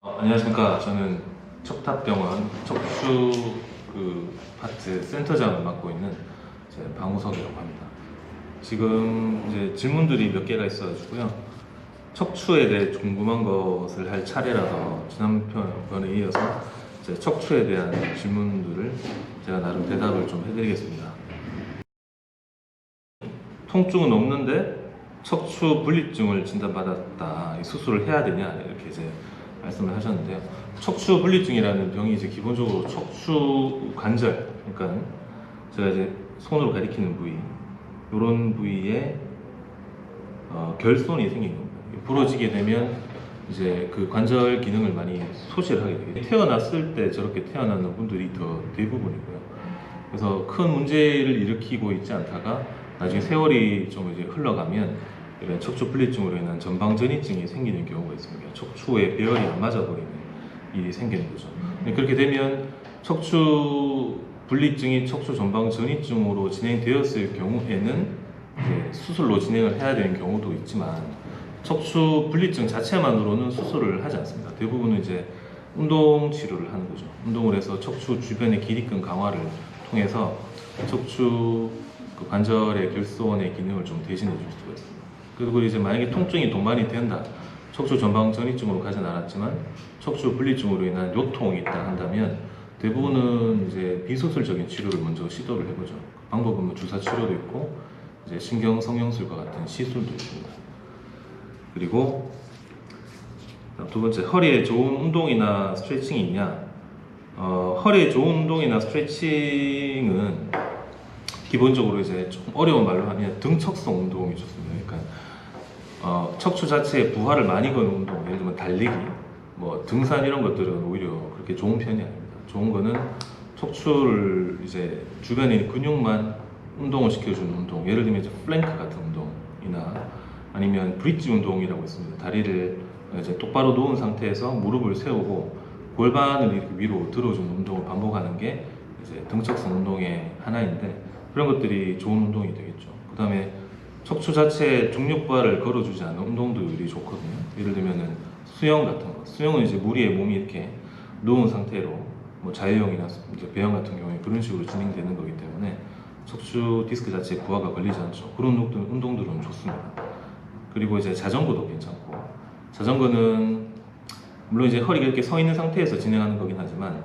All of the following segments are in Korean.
안녕하십니까. 저는 척탑병원 척추 파트 센터장을 맡고 있는 방우석이라고 합니다. 지금 이제 질문들이 몇 개가 있어가지고요. 척추에 대해 궁금한 것을 할 차례라서 지난번에 이어서 이제 척추에 대한 질문들을 제가 나름 대답을 좀 해드리겠습니다. 통증은 없는데 척추 분리증을 진단받았다. 이 수술을 해야 되냐 이렇게 이제 말씀을 하셨는데요. 척추 분리증이라는 병이 이제 기본적으로 척추 관절, 그러니까 제가 이제 손으로 가리키는 부위, 이런 부위에 결손이 생긴 겁니다. 부러지게 되면 이제 그 관절 기능을 많이 소실을 하게 되게 돼요. 태어났을 때 저렇게 태어나는 분들이 더 대부분이고요. 그래서 큰 문제를 일으키고 있지 않다가 나중에 세월이 좀 이제 흘러가면 이런 척추 분리증으로 인한 전방전이증이 생기는 경우가 있습니다. 척추에 배열이 안 맞아버리는 일이 생기는 거죠. 그렇게 되면 척추 분리증이 척추 전방전이증으로 진행되었을 경우에는 이제 수술로 진행을 해야 되는 경우도 있지만 척추 분리증 자체만으로는 수술을 하지 않습니다. 대부분은 이제 운동 치료를 하는 거죠. 운동을 해서 척추 주변의 기립근 강화를 통해서 척추 관절의 결손의 기능을 좀 대신해 줄 수가 있습니다. 그리고 이제 만약에 통증이 동반이 된다, 척추 전방 전이증으로 가진 않았지만 척추 분리증으로 인한 요통이 있다 한다면 대부분은 이제 비수술적인 치료를 먼저 시도를 해보죠. 방법은 뭐 주사 치료도 있고 이제 신경 성형술과 같은 시술도 있습니다. 그리고 두 번째, 허리에 좋은 운동이나 스트레칭이 있냐? 허리에 좋은 운동이나 스트레칭은 기본적으로 이제 좀 어려운 말로 하면 등척성 운동이 좋습니다. 그러니까 척추 자체에 부하를 많이 거는 운동, 예를 들면 달리기, 뭐 등산 이런 것들은 오히려 그렇게 좋은 편이 아닙니다. 좋은 거는 척추를 이제 주변에 있는 근육만 운동을 시켜주는 운동, 예를 들면 이제 플랭크 같은 운동이나 아니면 브릿지 운동이라고 있습니다. 다리를 이제 똑바로 놓은 상태에서 무릎을 세우고 골반을 이렇게 위로 들어주는 운동을 반복하는 게 이제 등척성 운동의 하나인데 그런 것들이 좋은 운동이 되겠죠. 그 다음에 척추 자체에 중력부하를 걸어주지 않는 운동들이 좋거든요. 예를 들면은 수영 같은 거. 수영은 이제 물 위에 몸이 이렇게 누운 상태로 뭐 자유형이나 이제 배영 같은 경우에 그런 식으로 진행되는 거기 때문에 척추 디스크 자체에 부하가 걸리지 않죠. 그런 운동들은 좋습니다. 그리고 이제 자전거도 괜찮고, 자전거는 물론 이제 허리가 이렇게 서 있는 상태에서 진행하는 거긴 하지만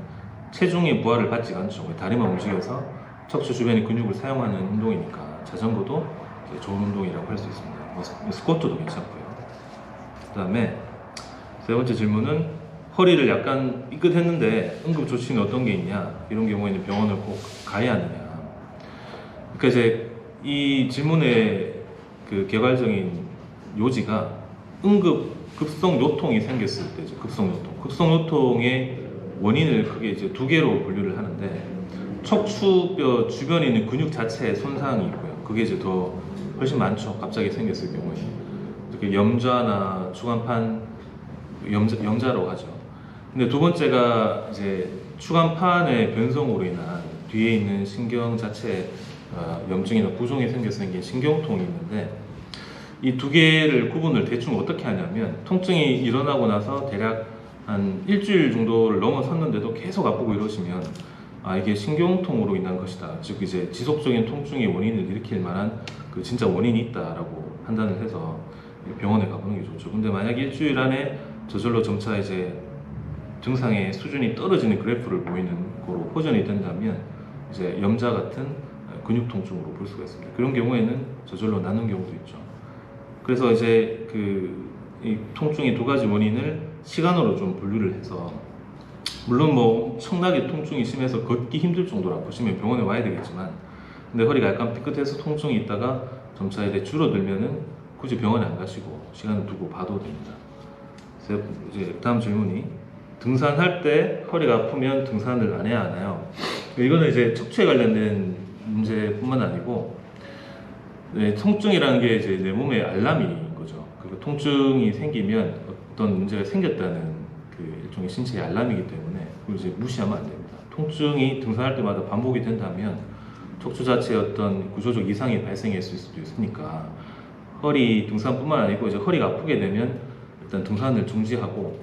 체중의 부하를 받지 않죠. 다리만 움직여서 척추 주변의 근육을 사용하는 운동이니까 자전거도 좋은 운동이라고 할 수 있습니다. 스쿼트도 괜찮고요. 그 다음에 세 번째 질문은 허리를 약간 삐끗했는데 응급조치는 어떤 게 있냐, 이런 경우에는 병원을 꼭 가야 하느냐. 그러니까 이제 이 질문의 그 개괄적인 요지가 급성 요통이 생겼을 때죠. 급성 요통의 원인을 크게 이제 두 개로 분류를 하는데, 척추뼈 주변에 있는 근육 자체에 손상이 있고요. 그게 이제 더 훨씬 많죠. 갑자기 생겼을 경우에. 이렇게 염좌나 추간판, 염자로 하죠. 근데 두 번째가 이제 추간판의 변성으로 인한 뒤에 있는 신경 자체 염증이나 부종이 생긴 신경통이 있는데, 이 두 개를 구분을 대충 어떻게 하냐면, 통증이 일어나고 나서 대략 한 일주일 정도를 넘어섰는데도 계속 아프고 이러시면 이게 신경통으로 인한 것이다. 즉 이제 지속적인 통증의 원인을 일으킬 만한 그 진짜 원인이 있다라고 판단을 해서 병원에 가보는 게 좋죠. 근데 만약 일주일 안에 저절로 점차 이제 증상의 수준이 떨어지는 그래프를 보이는 거로 호전이 된다면 이제 염자 같은 근육 통증으로 볼 수가 있습니다. 그런 경우에는 저절로 낫는 경우도 있죠. 그래서 이제 이 통증의 두 가지 원인을 시간으로 좀 분류를 해서, 물론 뭐 엄청나게 통증이 심해서 걷기 힘들 정도로 아프시면 병원에 와야 되겠지만, 근데 허리가 약간 삐끗해서 통증이 있다가 점차 이제 줄어들면은 굳이 병원에 안 가시고 시간을 두고 봐도 됩니다. 이제 다음 질문이, 등산할 때 허리가 아프면 등산을 안 해야 하나요? 이거는 이제 척추에 관련된 문제뿐만 아니고, 통증이라는 게 이제 내 몸의 알람인 거죠. 그리고 통증이 생기면 어떤 문제가 생겼다는 그 일종의 신체의 알람이기 때문에 그걸 이제 무시하면 안 됩니다. 통증이 등산할 때마다 반복이 된다면 척추 자체에 어떤 구조적 이상이 발생했을 수도 있으니까, 등산뿐만 아니고 이제 허리가 아프게 되면 일단 등산을 중지하고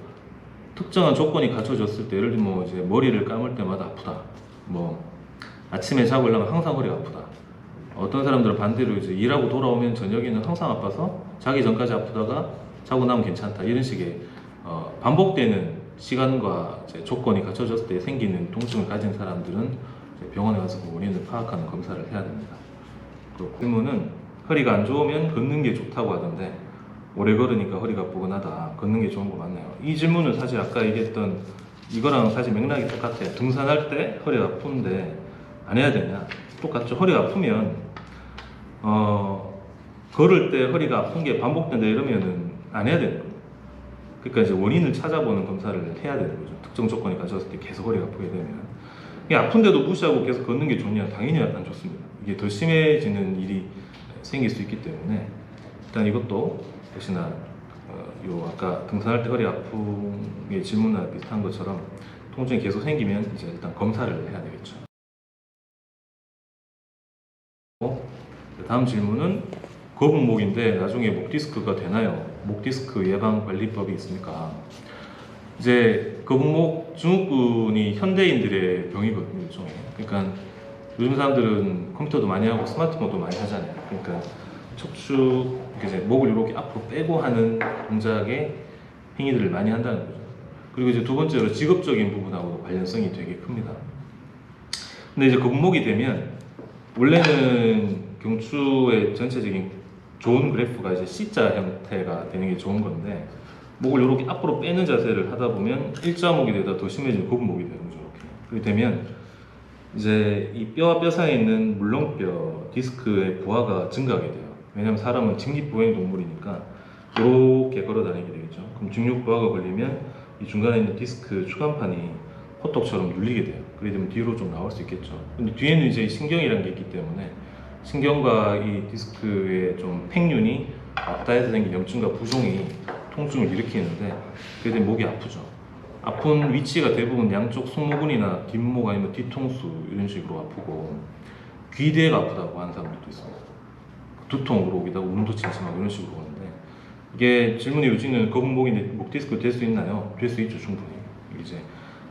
특정한 조건이 갖춰졌을 때, 예를 들면 뭐 이제 머리를 감을 때마다 아프다. 뭐 아침에 자고 일어나면 항상 허리가 아프다. 어떤 사람들은 반대로 이제 일하고 돌아오면 저녁에는 항상 아파서 자기 전까지 아프다가 자고 나면 괜찮다. 이런 식의 반복되는 시간과 이제 조건이 갖춰졌을 때 생기는 통증을 가진 사람들은 이제 병원에 가서 그 원인을 파악하는 검사를 해야 됩니다. 그리고 질문은 허리가 안 좋으면 걷는 게 좋다고 하던데 오래 걸으니까 허리가 뻐근하다. 걷는 게 좋은 거 맞나요? 이 질문은 사실 아까 얘기했던 이거랑 사실 맥락이 똑같아요. 등산할 때 허리가 아픈데 안 해야 되냐? 똑같죠. 허리가 아프면 걸을 때 허리가 아픈 게 반복된다 이러면은 안 해야 되는 거예요. 그러니까 이제 원인을 찾아보는 검사를 해야 되는 거죠. 특정 조건이 갖춰졌을 때 계속 허리가 아프게 되면. 이게 아픈데도 무시하고 계속 걷는 게 좋냐? 당연히 안 좋습니다. 이게 더 심해지는 일이 생길 수 있기 때문에 일단 이것도 역시나 요 아까 등산할 때 허리 아픔의 질문과 비슷한 것처럼 통증이 계속 생기면 이제 일단 검사를 해야 되겠죠. 다음 질문은 거북목인데 나중에 목 디스크가 되나요? 목 디스크 예방 관리법이 있습니까? 이제 거북목 증후군이 현대인들의 병이거든요, 일종의. 그러니까 요즘 사람들은 컴퓨터도 많이 하고 스마트폰도 많이 하잖아요. 그러니까 척추 이제 목을 이렇게 앞으로 빼고 하는 동작의 행위들을 많이 한다는 거죠. 그리고 이제 두 번째로 직업적인 부분하고도 관련성이 되게 큽니다. 근데 이제 거북목이 되면 원래는 경추의 전체적인 좋은 그래프가 이제 C자 형태가 되는 게 좋은 건데 목을 이렇게 앞으로 빼는 자세를 하다 보면 일자목이 되다 더 심해지는 거북목이 되는 거죠. 이렇게. 그렇게 되면 이제 이 뼈와 뼈 사이에 있는 물렁뼈 디스크의 부하가 증가하게 돼요. 왜냐하면 사람은 직립보행 동물이니까 이렇게 걸어 다니게 되겠죠. 그럼 직립부하가 걸리면 이 중간에 있는 디스크 추간판이 호떡처럼 눌리게 돼요. 그렇게 되면 뒤로 좀 나올 수 있겠죠. 근데 뒤에는 이제 신경이라는 게 있기 때문에 신경과 이 디스크의 좀 팽윤이 왔다 해서 생긴 염증과 부종이 통증을 일으키는데 그게 되면 목이 아프죠. 아픈 위치가 대부분 양쪽 승모근이나 뒷목 아니면 뒤통수 이런 식으로 아프고 귀대가 아프다고 하는 사람들도 있습니다. 두통으로 오기도 하고 운도 침침하고 이런 식으로 오는데 이게 질문의 요지는 거북목인데 목 디스크 될 수 있나요? 될 수 있죠, 충분히. 이제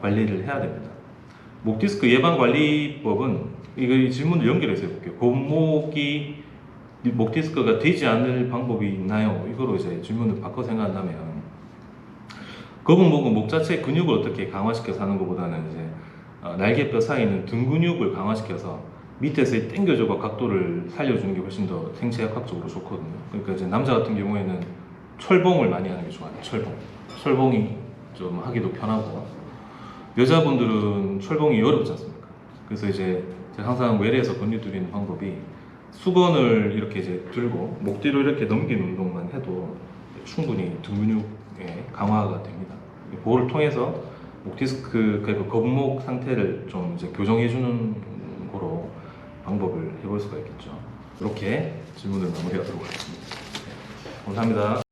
관리를 해야 됩니다. 목 디스크 예방 관리법은 이 질문을 연결해서 해볼게요. 거북목이 목 디스크가 되지 않을 방법이 있나요? 이거로 이제 질문을 바꿔 생각한다면 거북목은 목 자체 근육을 어떻게 강화시켜서 하는 것보다는 이제 날개뼈 사이에 있는 등 근육을 강화시켜서 밑에서의 당겨줘가 각도를 살려주는 게 훨씬 더 생체학적으로 좋거든요. 그러니까 이제 남자 같은 경우에는 철봉을 많이 하는 게 좋아요. 철봉이 좀 하기도 편하고 여자분들은 철봉이 어렵지 않습니까? 그래서 이제 제가 항상 외래에서 권유드리는 방법이 수건을 이렇게 이제 들고 목 뒤로 이렇게 넘기는 운동만 해도 충분히 등 근육의 강화가 됩니다. 그거를 통해서 목 디스크, 그러니까 거북목 상태를 좀 이제 교정해주는 거로 방법을 해볼 수가 있겠죠. 이렇게 질문을 마무리하도록 하겠습니다. 감사합니다.